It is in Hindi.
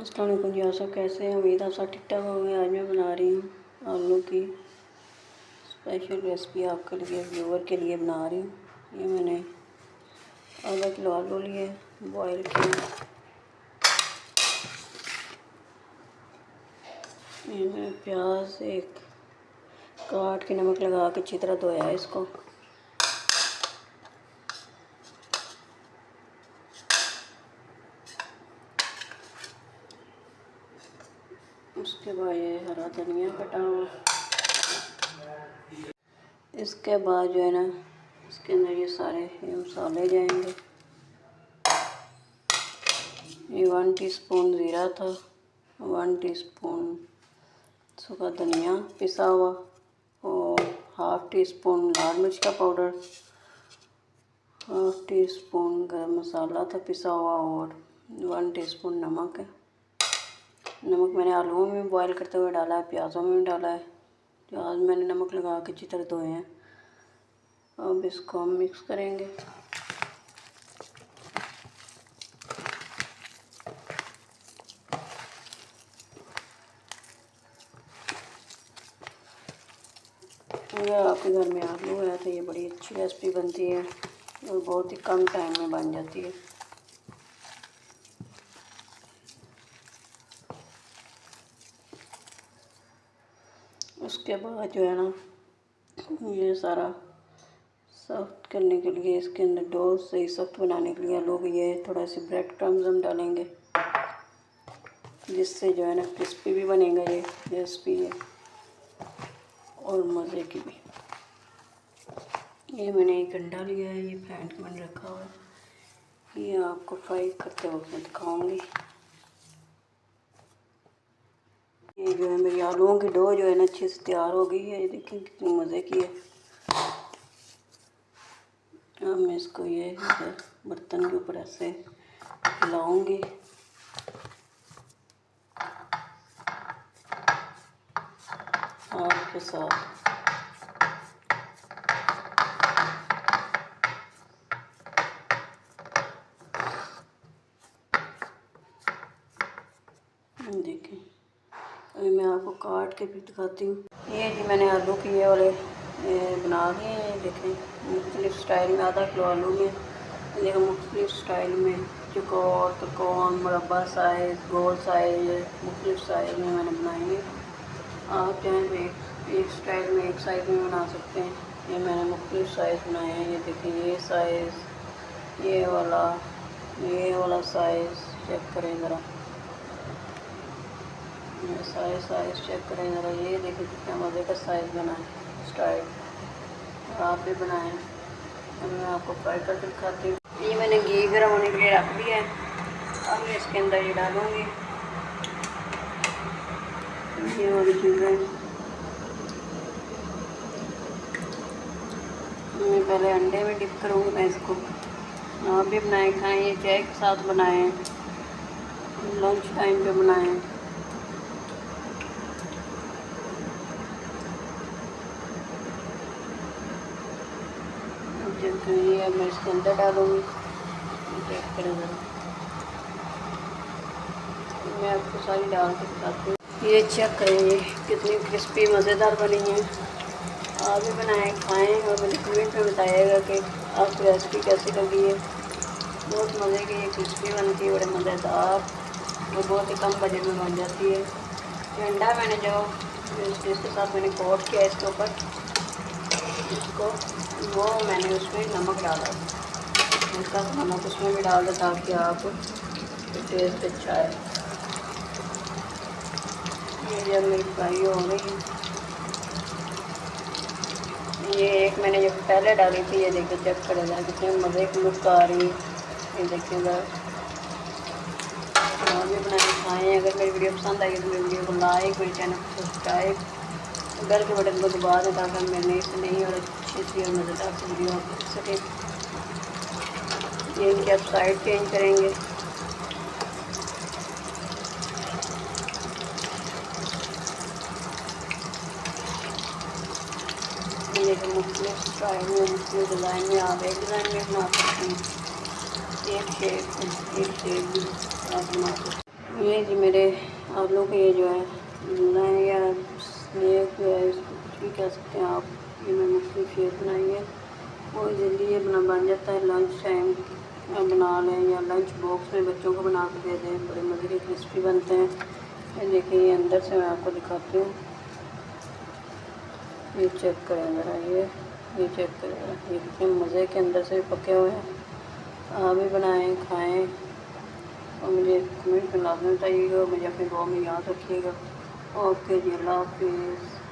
अस्सलाम वालेकुम जी। आप सब कैसे हैं? उम्मीद आप सब ठीक ठाक होंगे। आज मैं बना रही हूँ आलू की स्पेशल रेसिपी आपके लिए, व्यूवर के लिए बना रही हूँ। ये मैंने आधा किलो आलू लिए, बॉयल किए। ये मैंने प्याज एक काट के नमक लगा के अच्छी तरह धोया है इसको। उसके बाद ये हरा धनिया कटा हुआ। इसके बाद जो है ना, इसके अंदर ये सारे ये मसाले जाएंगे। ये 1 टीस्पून ज़ीरा था, 1 टीस्पून सूखा धनिया पिसा हुआ, और 1/2 टीस्पून लाल मिर्च का पाउडर, 1/2 टीस्पून गरम मसाला था पिसा हुआ, और 1 टीस्पून नमक है। नमक मैंने आलूओं में बॉयल करते हुए डाला है, प्याज़ों में भी डाला है। प्याज मैंने नमक लगा के अच्छी तरह धोए हैं। अब इसको हम मिक्स करेंगे। अगर आपके घर में आलू है तो ये बड़ी अच्छी रेसिपी बनती है और बहुत ही कम टाइम में बन जाती है। उसके बाद जो है ना, ये सारा सख्त करने के लिए, इसके अंदर डो से सख्त बनाने के लिए लोग ये थोड़ा सी ब्रेड क्रम्स हम डालेंगे, जिससे जो है ना क्रिस्पी भी बनेगा ये रेसिपी है और मज़े की भी। ये मैंने एक अंडा लिया है, ये फेंट के मैंने रखा हुआ है। ये आपको फ्राई करते वक्त मैं दिखाऊंगी। ये जो है मेरी आलूओं की डो जो है ना अच्छे से तैयार हो गई है। ये देखिए कितनी मज़े की है। अब मैं इसको ये बर्तन के ऊपर ऐसे हिलाऊंगी। हाथ के साथ देखिए, अभी मैं आपको काट के भी दिखाती हूँ। ये जी मैंने आलू की ये वाले बना लिए हैं। देखें मुख्तलिफ़ स्टाइल में, आधा किलो आलू में देखो मुख्तलिफ़ स्टाइल में, चौकोर, त्रिकोण, मुरब्बा साइज़, गोल साइज़, मुख्तलिफ़ साइज़ में मैंने बनाए हैं। आप चाहें तो एक स्टाइल में एक साइज़ में बना सकते हैं। ये मैंने मुख्तलिफ़ साइज़ बनाए हैं। ये देखिए ये साइज़, ये वाला साइज़ चेक करें ज़रा, सारे साइज़ चेक करें ज़रा। ये देखिए कितना मज़े का साइज़ बना है स्टाइल। आप भी बनाएं। अब मैं आपको फ्राई करके दिखाती हूँ। ये मैंने घी गर्म होने के लिए रख दिया है। अब मैं इसके अंदर ये डालूँगी ये वाली चीज़ें। मैं पहले अंडे में डिप करूँगी मैं इसको। आप भी बनाएं, खाएँ। ये चाय के साथ बनाएं, लंच टाइम पे बनाएं। ये अब मैं इसके अंदर डालूँगी। चेक करें ज़रा, मैं आपको सारी डाल के दिखाती हूँ। ये चेक करें ये कितनी क्रिस्पी मज़ेदार बनी है। आप भी बनाएं, खाएं और मुझे कमेंट में बताइएगा कि आपकी रेसिपी कैसी लगी है। बहुत मज़े की ये क्रिस्पी बनती है, बड़े मज़ेदार और बहुत ही कम बजट में बन जाती है। ये अंडा मैंने जो इसके साथ मैंने कोट किया इसके ऊपर इसको, वो मैंने उसमें नमक डाला, हल्का सा नमक उसमें भी डाल दो ताकि आप टेस्ट अच्छा है। ये जब मेरी फ्राई हो रही है, ये एक मैंने जब पहले डाली थी, ये देखिए चेक करेगा कितने मज़े की लुक आ रही है। ये देखिएगा, और भी बनाए खाएँ। अगर मेरी वीडियो पसंद आई तो मेरी वीडियो को लाइक, मेरे चैनल को सब्सक्राइब, बेल के बटन को दबा दें ताकि मैं नई से नई और अच्छी सी और मज़ेदार सी वीडियो आप देख सकें। ये इनकी आप साइड चेंज करेंगे। लेकिन मुख्तलिफ स्टाइल में, मुख्तलिफ डिज़ाइन में, आप एक डिज़ाइन में बना सकते हैं, एक शेप भी आप बना सकते हैं। ये जी मेरे आलू के ये जो है नए या स्नैक या इसको कुछ भी कह सकते हैं आप, ये मैं मुख्तलिफ शेप बनाई है और जल्दी ये बन जाता है। लंच टाइम बना लें या लंच बॉक्स में बच्चों को बना कर दे दें, बड़े मज़े के क्रिस्पी बनते हैं। ये देखिए, ये अंदर से मैं आपको दिखाती हूँ, ये चेक करें ज़रा, ये चेक करें ज़रा, ये कितने मज़े के अंदर से पके हुए हैं। आप भी बनाएं, खाएं और मुझे कमेंट में लाजमी बताइएगा, मुझे अपने दुआ में याद रखिएगा। ओके जी, अल्लाह हाफिज़।